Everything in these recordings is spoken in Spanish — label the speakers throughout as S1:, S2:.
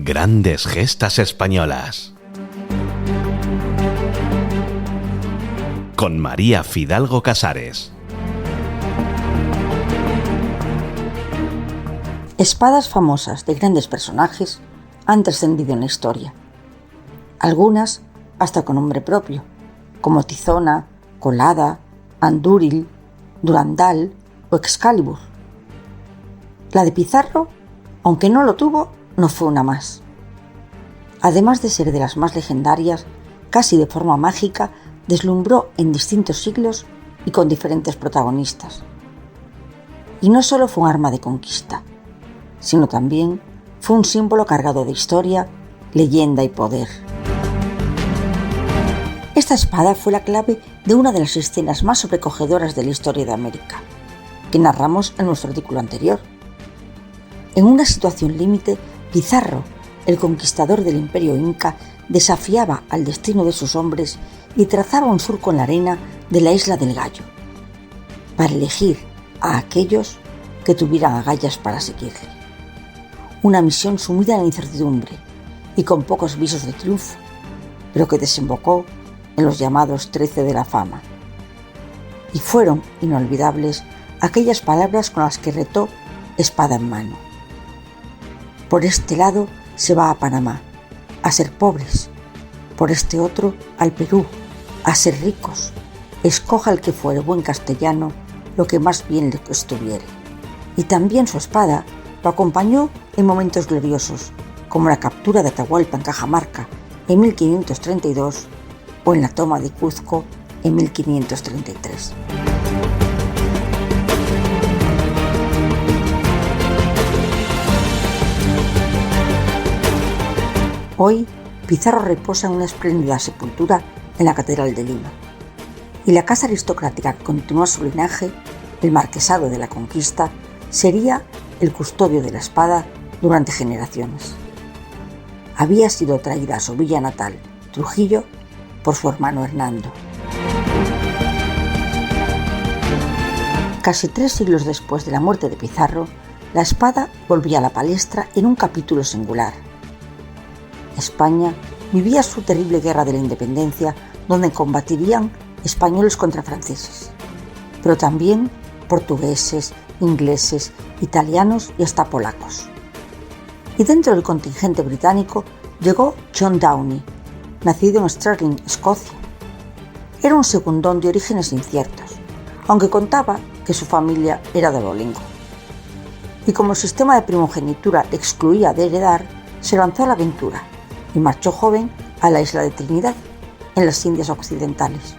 S1: Grandes gestas españolas. Con María Fidalgo Casares.
S2: Espadas famosas de grandes personajes han trascendido en la historia. Algunas hasta con nombre propio, como Tizona, Colada, Andúril, Durandal o Excalibur. La de Pizarro, aunque no lo tuvo, no fue una más. Además de ser de las más legendarias, casi de forma mágica, deslumbró en distintos siglos y con diferentes protagonistas. Y no solo fue un arma de conquista, sino también fue un símbolo cargado de historia, leyenda y poder. Esta espada fue la clave de una de las escenas más sobrecogedoras de la historia de América, que narramos en nuestro artículo anterior. En una situación límite, Pizarro, el conquistador del Imperio Inca, desafiaba al destino de sus hombres y trazaba un surco en la arena de la Isla del Gallo, para elegir a aquellos que tuvieran agallas para seguirle. Una misión sumida en la incertidumbre y con pocos visos de triunfo, pero que desembocó en los llamados 13 de la fama. Y fueron inolvidables aquellas palabras con las que retó espada en mano: por este lado se va a Panamá, a ser pobres; por este otro al Perú, a ser ricos. Escoja el que fuere buen castellano lo que más bien le estuviere. Y también su espada lo acompañó en momentos gloriosos, como la captura de Atahualpa en Cajamarca en 1532 o en la toma de Cuzco en 1533. Hoy, Pizarro reposa en una espléndida sepultura en la Catedral de Lima, y la casa aristocrática que continúa su linaje, el Marquesado de la Conquista, sería el custodio de la espada durante generaciones. Había sido traída a su villa natal, Trujillo, por su hermano Hernando. Casi 3 siglos después de la muerte de Pizarro, la espada volvía a la palestra en un capítulo singular. España vivía su terrible guerra de la independencia, donde combatirían españoles contra franceses, pero también portugueses, ingleses, italianos y hasta polacos. Y dentro del contingente británico llegó John Downey, nacido en Stirling, Escocia. Era un segundón de orígenes inciertos, aunque contaba que su familia era de abolengo. Y como el sistema de primogenitura le excluía de heredar, se lanzó a la aventura y marchó joven a la isla de Trinidad, en las Indias Occidentales,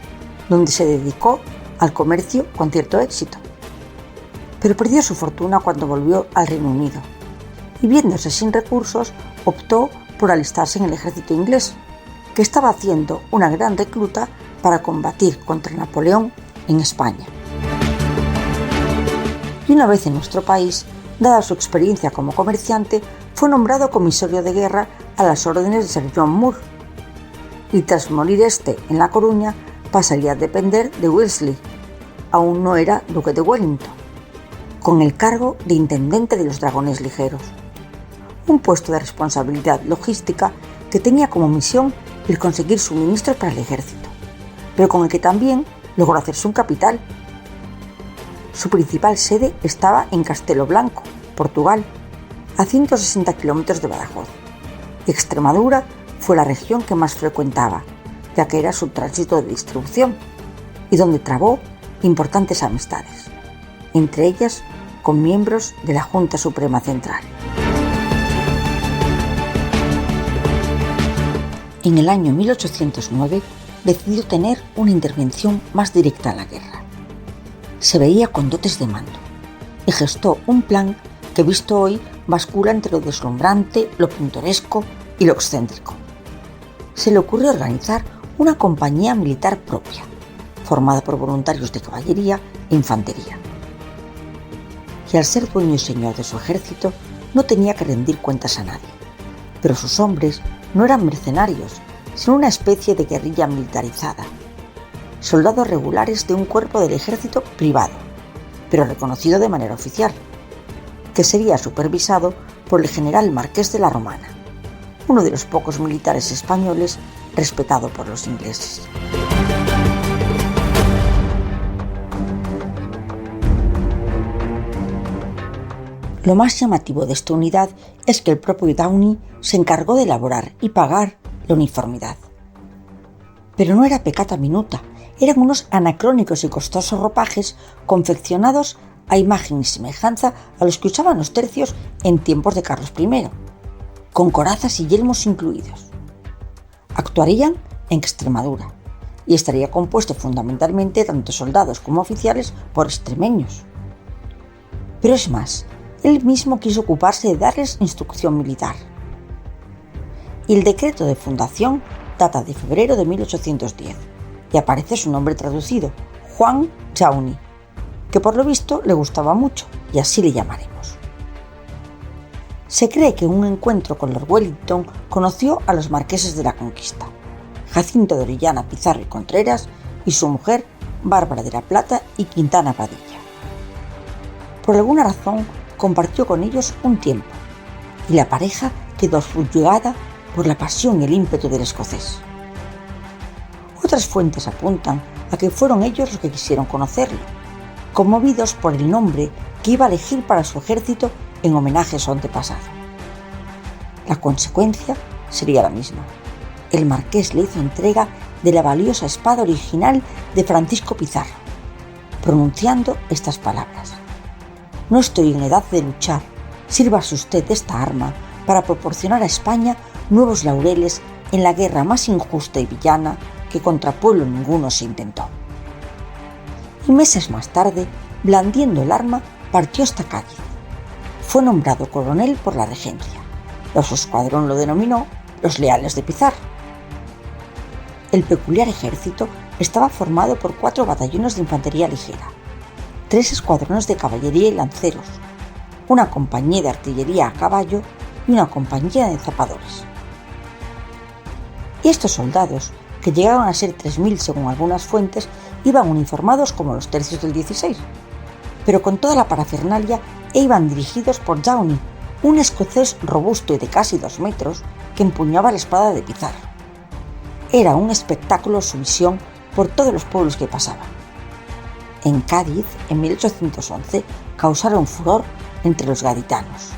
S2: donde se dedicó al comercio con cierto éxito. Pero perdió su fortuna cuando volvió al Reino Unido y, viéndose sin recursos, optó por alistarse en el ejército inglés, que estaba haciendo una gran recluta para combatir contra Napoleón en España. Y una vez en nuestro país, dada su experiencia como comerciante, fue nombrado comisario de guerra a las órdenes de Sir John Moore, y tras morir en La Coruña, pasaría a depender de Wellesley, aún no era duque de Wellington, con el cargo de intendente de los dragones ligeros, un puesto de responsabilidad logística que tenía como misión el conseguir suministros para el ejército, pero con el que también logró hacerse un capital. Su principal sede estaba en Castelo Blanco, Portugal, a 160 kilómetros de Badajoz, y Extremadura fue la región que más frecuentaba, ya que era su tránsito de distribución, y donde trabó importantes amistades, entre ellas con miembros de la Junta Suprema Central. En el año 1809 decidió tener una intervención más directa en la guerra. Se veía con dotes de mando y gestó un plan que, visto hoy, bascula entre lo deslumbrante, lo pintoresco y lo excéntrico. Se le ocurrió organizar una compañía militar propia, formada por voluntarios de caballería e infantería. Y al ser dueño y señor de su ejército, no tenía que rendir cuentas a nadie. Pero sus hombres no eran mercenarios, sino una especie de guerrilla militarizada. Soldados regulares de un cuerpo del ejército privado, pero reconocido de manera oficial, que sería supervisado por el general Marqués de la Romana, uno de los pocos militares españoles respetado por los ingleses. Lo más llamativo de esta unidad es que el propio Downey se encargó de elaborar y pagar la uniformidad. Pero no era peccata minuta, eran unos anacrónicos y costosos ropajes confeccionados a imagen y semejanza a los que usaban los tercios en tiempos de Carlos I, con corazas y yelmos incluidos. Actuarían en Extremadura y estaría compuesto fundamentalmente tanto soldados como oficiales por extremeños. Pero es más, él mismo quiso ocuparse de darles instrucción militar. Y el decreto de fundación data de febrero de 1810 y aparece su nombre traducido, Juan Downey, que por lo visto le gustaba mucho y así le llamaremos. Se cree que en un encuentro con Lord Wellington conoció a los marqueses de la Conquista, Jacinto de Orellana Pizarro y Contreras y su mujer Bárbara de la Plata y Quintana Padilla. Por alguna razón compartió con ellos un tiempo y la pareja quedó subyugada por la pasión y el ímpetu del escocés. Otras fuentes apuntan a que fueron ellos los que quisieron conocerlo, conmovidos por el nombre que iba a elegir para su ejército en homenaje a su antepasado. La consecuencia sería la misma. El marqués le hizo entrega de la valiosa espada original de Francisco Pizarro, pronunciando estas palabras: «No estoy en edad de luchar, sírvase usted de esta arma para proporcionar a España nuevos laureles en la guerra más injusta y villana que contra pueblo ninguno se intentó». Y meses más tarde, blandiendo el arma, partió hasta Cádiz. Fue nombrado coronel por la regencia. Su escuadrón lo denominó los Leales de Pizarro. El peculiar ejército estaba formado por 4 batallones de infantería ligera, 3 escuadrones de caballería y lanceros, una compañía de artillería a caballo y una compañía de zapadores. Y estos soldados, que llegaban a ser 3.000 según algunas fuentes, iban uniformados como los tercios del 16, pero con toda la parafernalia e iban dirigidos por Downey, un escocés robusto y de casi 2 metros que empuñaba la espada de Pizarro. Era un espectáculo su visión por todos los pueblos que pasaban. En Cádiz, en 1811, causaron furor entre los gaditanos.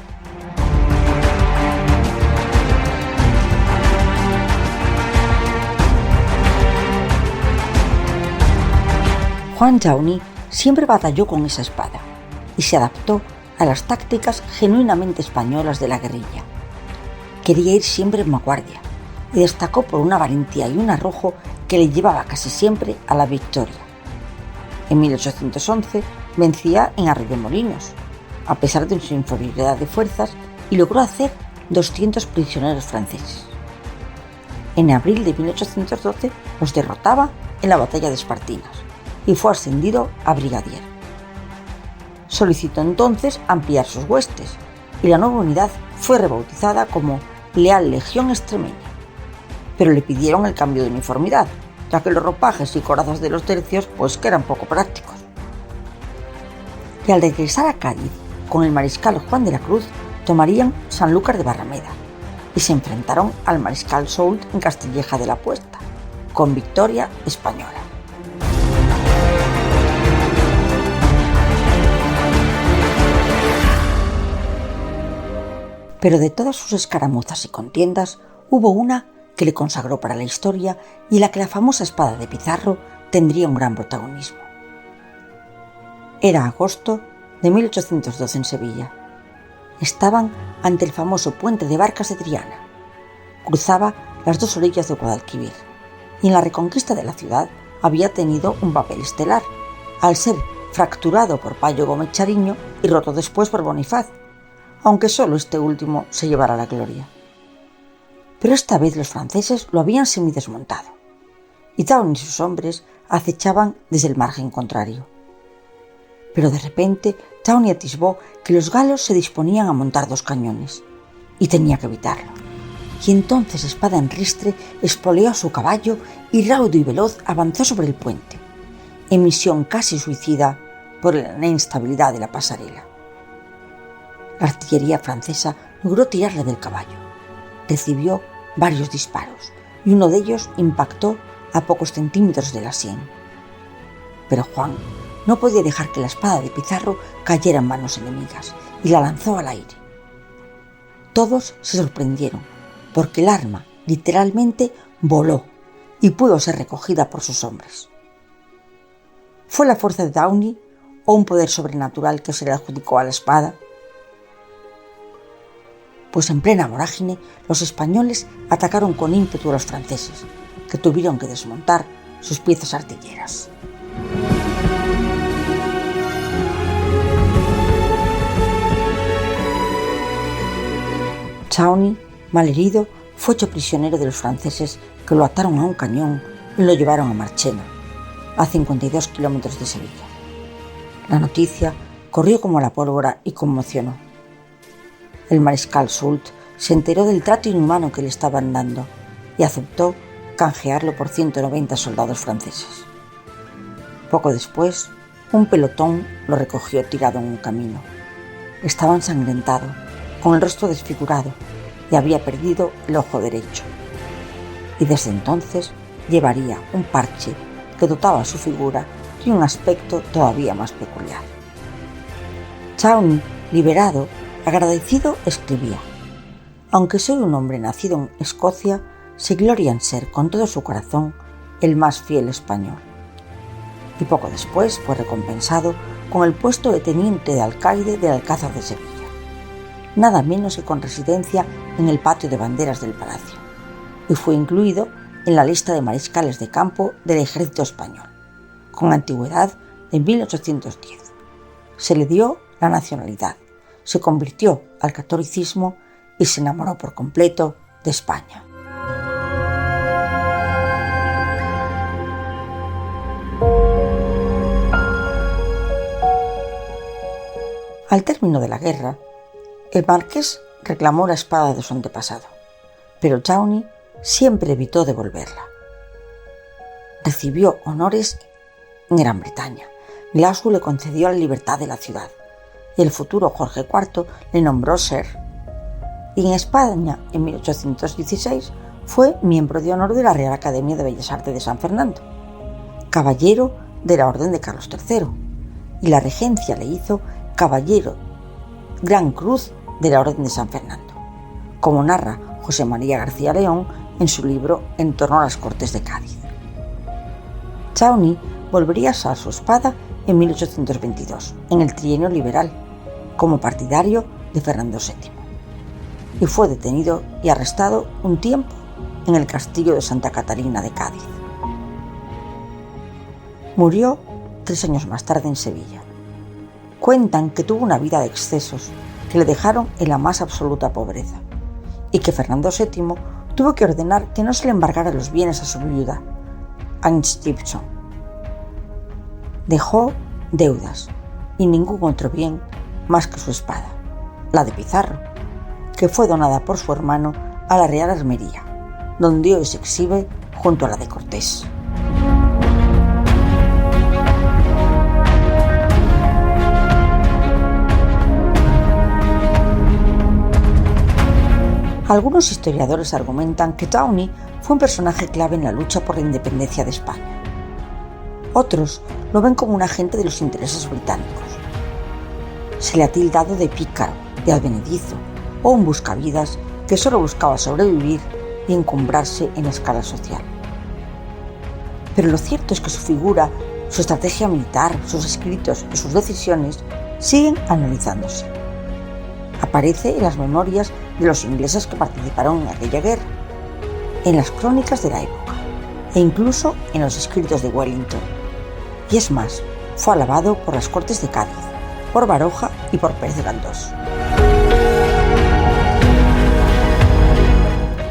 S2: Juan Downey siempre batalló con esa espada y se adaptó a las tácticas genuinamente españolas de la guerrilla. Quería ir siempre en vanguardia y destacó por una valentía y un arrojo que le llevaba casi siempre a la victoria. En 1811 vencía en Arroyomolinos, a pesar de su inferioridad de fuerzas, y logró hacer 200 prisioneros franceses. En abril de 1812 los derrotaba en la batalla de Espartinas y fue ascendido a brigadier. Solicitó entonces ampliar sus huestes y la nueva unidad fue rebautizada como Leal Legión Extremeña, pero le pidieron el cambio de uniformidad, ya que los ropajes y corazas de los tercios que eran poco prácticos. Y al regresar a Cádiz con el mariscal Juan de la Cruz, tomarían Sanlúcar de Barrameda y se enfrentaron al mariscal Soult en Castilleja de la Puesta, con victoria española. Pero de todas sus escaramuzas y contiendas, hubo una que le consagró para la historia y en la que la famosa espada de Pizarro tendría un gran protagonismo. Era agosto de 1812 en Sevilla. Estaban ante el famoso puente de barcas de Triana. Cruzaba las 2 orillas de Guadalquivir y en la reconquista de la ciudad había tenido un papel estelar, al ser fracturado por Payo Gómez Chariño y roto después por Bonifaz, aunque solo este último se llevara la gloria. Pero esta vez los franceses lo habían semidesmontado y Downey y sus hombres acechaban desde el margen contrario. Pero de repente Downey atisbó que los galos se disponían a montar 2 cañones y tenía que evitarlo. Y entonces, espada en ristre, espoleó a su caballo y raudo y veloz avanzó sobre el puente, en misión casi suicida por la instabilidad de la pasarela. La artillería francesa logró tirarle del caballo, recibió varios disparos y uno de ellos impactó a pocos centímetros de la sien. Pero Juan no podía dejar que la espada de Pizarro cayera en manos enemigas y la lanzó al aire. Todos se sorprendieron porque el arma literalmente voló y pudo ser recogida por sus hombres. ¿Fue la fuerza de Downey o un poder sobrenatural que se le adjudicó a la espada? Pues en plena vorágine los españoles atacaron con ímpetu a los franceses, que tuvieron que desmontar sus piezas artilleras. Chauny, malherido, fue hecho prisionero de los franceses, que lo ataron a un cañón y lo llevaron a Marchena, a 52 kilómetros de Sevilla. La noticia corrió como la pólvora y conmocionó. El mariscal Soult se enteró del trato inhumano que le estaban dando y aceptó canjearlo por 190 soldados franceses. Poco después, un pelotón lo recogió tirado en un camino. Estaba ensangrentado, con el rostro desfigurado, y había perdido el ojo derecho. Y desde entonces llevaría un parche que dotaba su figura de un aspecto todavía más peculiar. Chauny, liberado, agradecido, escribía: «Aunque soy un hombre nacido en Escocia, se gloria en ser con todo su corazón el más fiel español». Y poco después fue recompensado con el puesto de teniente de alcaide del Alcázar de Sevilla, nada menos que con residencia en el patio de banderas del palacio, y fue incluido en la lista de mariscales de campo del ejército español, con antigüedad de 1810. Se le dio la nacionalidad, se convirtió al catolicismo y se enamoró por completo de España. Al término de la guerra, el marqués reclamó la espada de su antepasado, pero Chauny siempre evitó devolverla. Recibió honores en Gran Bretaña. Glasgow le concedió la libertad de la ciudad y el futuro Jorge IV le nombró Sir. Y en España, en 1816, fue miembro de honor de la Real Academia de Bellas Artes de San Fernando, caballero de la Orden de Carlos III, y la regencia le hizo caballero Gran Cruz de la Orden de San Fernando, como narra José María García León en su libro En torno a las Cortes de Cádiz. Chauny volvería a usar su espada en 1822, en el trienio liberal, como partidario de Fernando VII, y fue detenido y arrestado un tiempo en el castillo de Santa Catarina de Cádiz. Murió 3 años más tarde en Sevilla. Cuentan que tuvo una vida de excesos que le dejaron en la más absoluta pobreza, y que Fernando VII tuvo que ordenar que no se le embargara los bienes a su viuda, Anne Gibson. Dejó deudas y ningún otro bien más que su espada, la de Pizarro, que fue donada por su hermano a la Real Armería, donde hoy se exhibe junto a la de Cortés. Algunos historiadores argumentan que Chauny fue un personaje clave en la lucha por la independencia de España. Otros lo ven como un agente de los intereses británicos. Se le ha tildado de pícaro, de advenedizo o un buscavidas que solo buscaba sobrevivir y encumbrarse en la escala social. Pero lo cierto es que su figura, su estrategia militar, sus escritos y sus decisiones siguen analizándose. Aparece en las memorias de los ingleses que participaron en aquella guerra, en las crónicas de la época e incluso en los escritos de Wellington. Y es más, fue alabado por las Cortes de Cádiz, por Baroja y por Pérez de Galdós.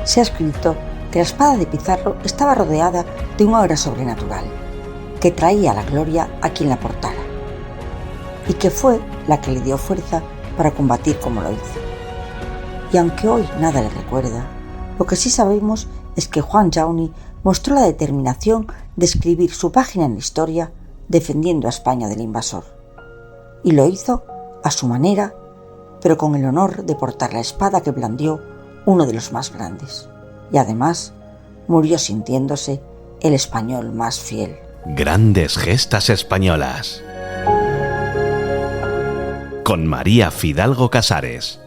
S2: Se ha escrito que la espada de Pizarro estaba rodeada de una aura sobrenatural que traía la gloria a quien la portara, y que fue la que le dio fuerza para combatir como lo hizo. Y aunque hoy nada le recuerda, lo que sí sabemos es que Juan Chauny mostró la determinación de escribir su página en la historia defendiendo a España del invasor. Y lo hizo a su manera, pero con el honor de portar la espada que blandió uno de los más grandes. Y además murió sintiéndose el español más fiel.
S1: Grandes gestas españolas. Con María Fidalgo Casares.